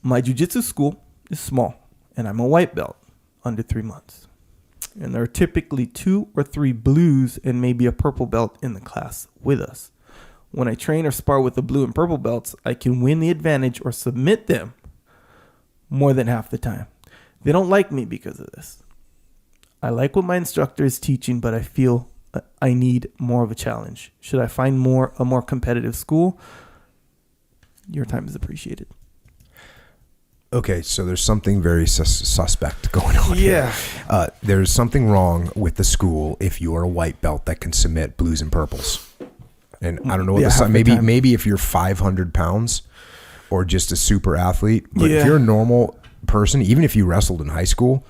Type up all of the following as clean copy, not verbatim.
My jiu-jitsu school is small, and I'm a white belt under 3 months. And there are typically 2 or 3 blues and maybe a purple belt in the class with us. When I train or spar with the blue and purple belts, I can win the advantage or submit them more than half the time. They don't like me because of this. I like what my instructor is teaching, but I feel I need more of a challenge. Should I find a more competitive school? Your time is appreciated. Okay, so there's something very suspect going on here. There's something wrong with the school if you're a white belt that can submit blues and purples. And I don't know what this is. Maybe if you're 500 pounds or just a super athlete. But if you're a normal person, even if you wrestled in high school,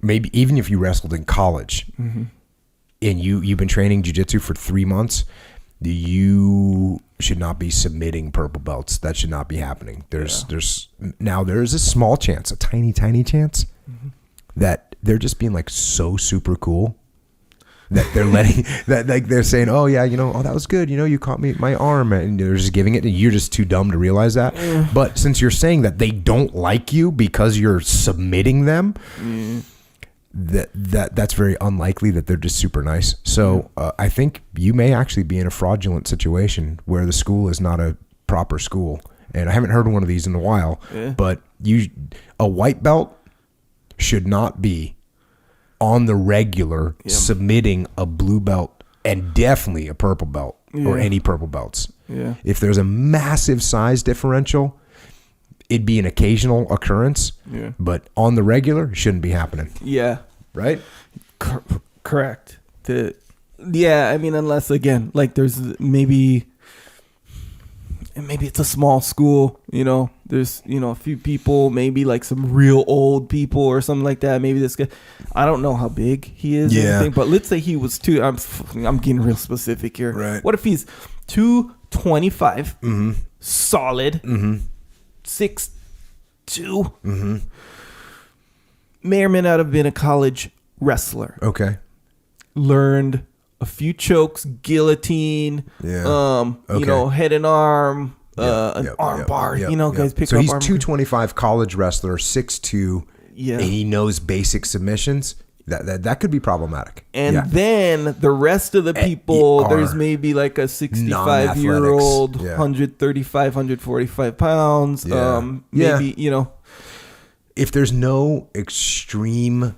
maybe even if you wrestled in college, and you've been training jiu-jitsu for 3 months, you should not be submitting purple belts. That should not be happening. There's a small chance, a tiny chance that they're just being like so super cool that they're letting that, like, they're saying, oh yeah, that was good, you caught me my arm, and they're just giving it, and you're just too dumb to realize that. But since you're saying that they don't like you because you're submitting them, that's very unlikely that they're just super nice. So I think you may actually be in a fraudulent situation where the school is not a proper school. And I haven't heard of one of these in a while, but a white belt should not be on the regular submitting a blue belt and definitely a purple belt or any purple belts. If there's a massive size differential, it'd be an occasional occurrence, but on the regular, it shouldn't be happening. Right? Correct. Unless, again, like there's maybe it's a small school, there's, a few people, maybe like some real old people or something like that. Maybe this guy, I don't know how big he is or anything, but let's say he was I'm getting real specific here. Right. What if he's 225, solid, 6'2", may or may not have been a college wrestler. Okay. Learned a few chokes, guillotine, head and arm, an arm bar. Guys pick up. So he's 225, college wrestler, 6'2", and he knows basic submissions. That could be problematic. And then the rest of the people, there's maybe like a 65-year-old, 135, 145 pounds. Maybe, if there's no extreme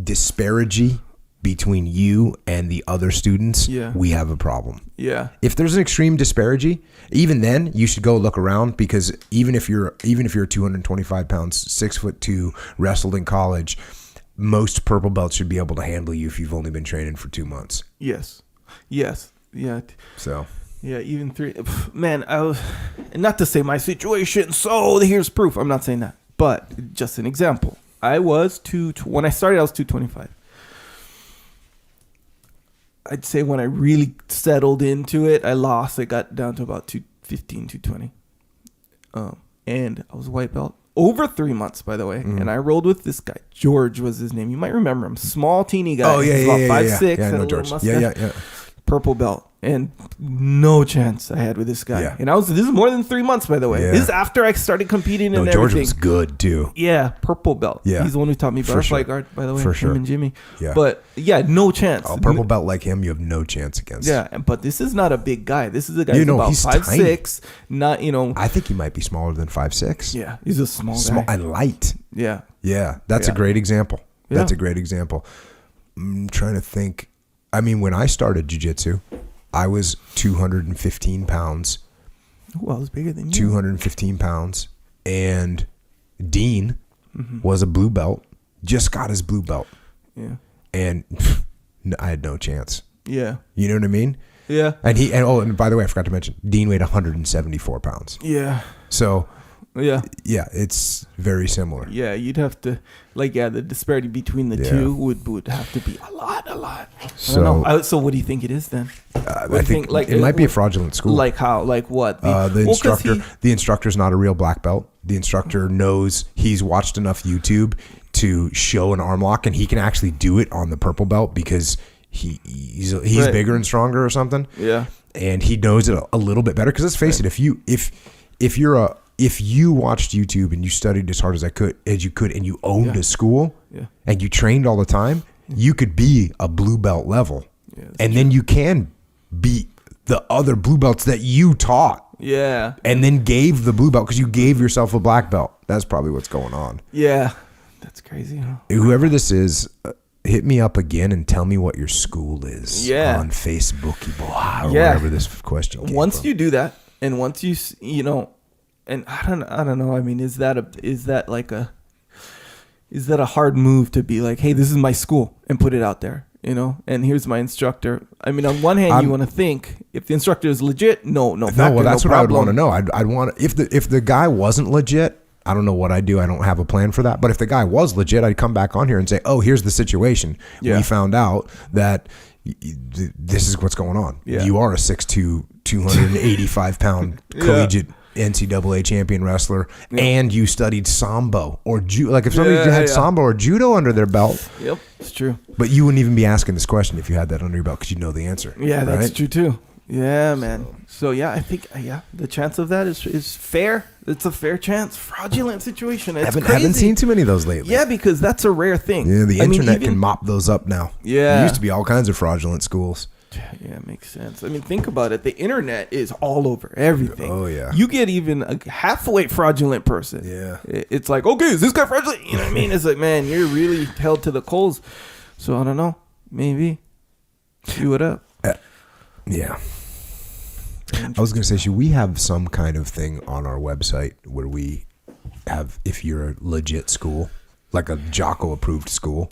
disparity between you and the other students, we have a problem. If there's an extreme disparity, even then you should go look around, because even if you're 225 pounds, 6'2", wrestled in college, most purple belts should be able to handle you if you've only been training for 2 months. Yes. So. Yeah, even 3. Man, not to say my situation, so here's proof. I'm not saying that, but just an example. When I started, I was 225. I'd say when I really settled into it, I got down to about 215, 220. And I was a white belt over 3 months, by the way. And I rolled with this guy. George was his name. You might remember him. Small, teeny guy. Oh, yeah, He's about 5'6". Yeah, I know George. Yeah. Purple belt. And no chance I had with this guy. And this is more than 3 months, by the way. This is after I started competing and everything. George was good too. Yeah, purple belt. Yeah. He's the one who taught me butterfly guard, by the way. For sure. Him and Jimmy. Yeah. But no chance. Purple belt like him, you have no chance against. Yeah, but this is not a big guy. This is a guy who's about 5'6". Not, I think he might be smaller than 5'6". Yeah, he's a small guy. And light. Yeah. Yeah, that's a great example. That's a great example. I'm trying to think. I mean, when I started jiu-jitsu, I was 215 pounds. Oh, I was bigger than you. 215 pounds. And Dean was a blue belt. Just got his blue belt. Yeah. And I had no chance. Yeah. You know what I mean? Yeah. And by the way, I forgot to mention, Dean weighed 174 pounds. Yeah. So... Yeah, it's very similar. Yeah, you'd have to, the disparity between the two would have to be a lot. So what do you think it is then? I think it might be a fraudulent school. Like how? Like what? The instructor's not a real black belt. The instructor knows, he's watched enough YouTube to show an arm lock, and he can actually do it on the purple belt because he's bigger and stronger or something. Yeah, and he knows it a little bit better. Because let's face it, if you're if you watched YouTube and you studied as hard as you could, and you owned a school, and you trained all the time, you could be a blue belt level, and then you can beat the other blue belts that you taught. Yeah. And then gave the blue belt because you gave yourself a black belt. That's probably what's going on. Yeah. That's crazy, huh? Whoever this is, hit me up again and tell me what your school is on Facebook or wherever this question came Once from. you do that, and once you know, and I don't know. I mean, is that a hard move to be like, hey, this is my school, and put it out there, you know? And here's my instructor. I mean, on one hand, you want to think if the instructor is legit, no. Well, that's what I would want to know. I'd want if the guy wasn't legit. I don't know what I do. I don't have a plan for that. But if the guy was legit, I'd come back on here and say, oh, here's the situation. We found out that this is what's going on. You are a 6'2", 285-pound collegiate NCAA champion wrestler, and you studied Sambo or Judo. Like if somebody had Sambo or Judo under their belt. Yep, it's true. But you wouldn't even be asking this question if you had that under your belt because you know the answer. Yeah, that's true too. Yeah, man. So yeah, I think the chance of that is fair. It's a fair chance. Fraudulent situation. It's crazy. Haven't seen too many of those lately. Yeah, because that's a rare thing. Yeah, the internet can mop those up now. Yeah, there used to be all kinds of fraudulent schools. Yeah, it makes sense. I mean, think about it. The internet is all over everything. Oh yeah. You get even a halfway fraudulent person. Yeah. It's like, okay, is this guy fraudulent? You know what I mean? It's like, man, you're really held to the coals. So I don't know. Maybe see what up. Yeah. I was going to say, should we have some kind of thing on our website where we have, if you're a legit school, like a Jocko approved school?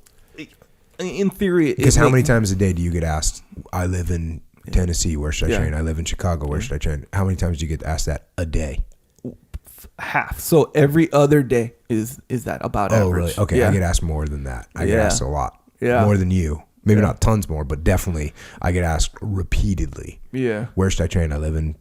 In theory. Because how many times a day do you get asked, I live in Tennessee, where should I train? I live in Chicago, where should I train? How many times do you get asked that a day? Half. So every other day is that about average. Oh, really? Okay, I get asked more than that. I get asked a lot. Yeah. More than you. Maybe not tons more, but definitely I get asked repeatedly. Yeah. Where should I train? I live in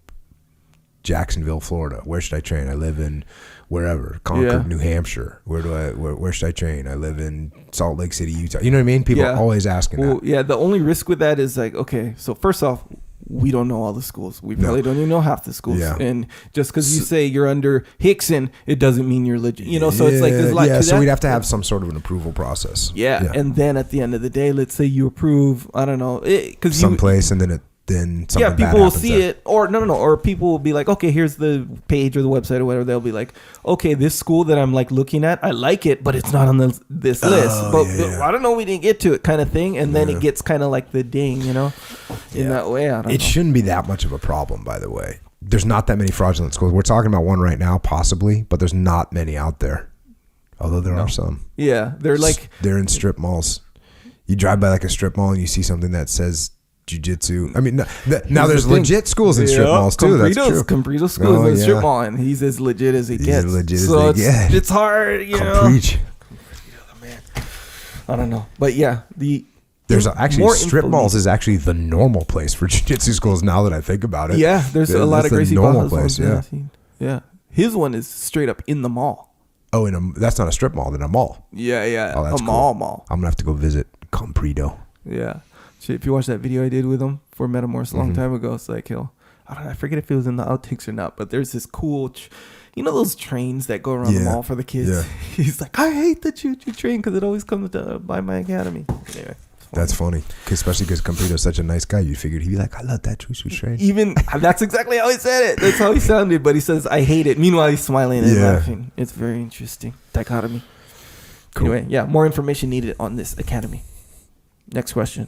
Jacksonville, Florida. Where should I train? I live in wherever, Concord, New Hampshire. Where should I train? I live in Salt Lake City, Utah. You know what I mean? People are always asking that. Yeah, the only risk with that is like, okay, so first off, we don't know all the schools. We probably don't even know half the schools. Yeah. And just because you say you're under Hickson, it doesn't mean you're legit. You know, so it's like there's a lot to that. So we'd have to have some sort of an approval process. Yeah. And then at the end of the day, let's say you approve, I don't know, because someplace, and then something people will see it, or or people will be like, okay, here's the page or the website or whatever. They'll be like, okay, this school that I'm like looking at, I like it, but it's not on this list. But I don't know, we didn't get to it, kind of thing. And then it gets kind of like the ding, you know, in that way. I don't know. It shouldn't be that much of a problem, by the way. There's not that many fraudulent schools. We're talking about one right now, possibly, but there's not many out there. Although there are some. Yeah, they're in strip malls. You drive by like a strip mall and you see something that says Jiu Jitsu. I mean, now there's legit schools in strip malls too. That's true. Comprito schools in strip mall, and he's as legit as he gets. It's hard, you know. Preach. Man, I don't know, but yeah, there's actually strip malls is actually the normal place for Jiu Jitsu schools. Now that I think about it, yeah, there's a lot of Gracie normal place. Yeah, his one is straight up in the mall. Oh, that's not a strip mall, then a mall. Yeah. Oh, that's a cool. mall. I'm gonna have to go visit Comprito. Yeah. If you watch that video I did with him for Metamorph a long time ago, it's like I forget if it was in the outtakes or not, but there's this cool, you know, those trains that go around the mall for the kids. Yeah. He's like, I hate the choo-choo train because it always comes by my academy. Anyway, that's funny, especially because Comprito's such a nice guy. You figured he'd be like, I love that choo-choo train. Even that's exactly how he said it. That's how he sounded. But he says, I hate it. Meanwhile, he's smiling and laughing. It's very interesting dichotomy. Cool. Anyway, more information needed on this academy. Next question.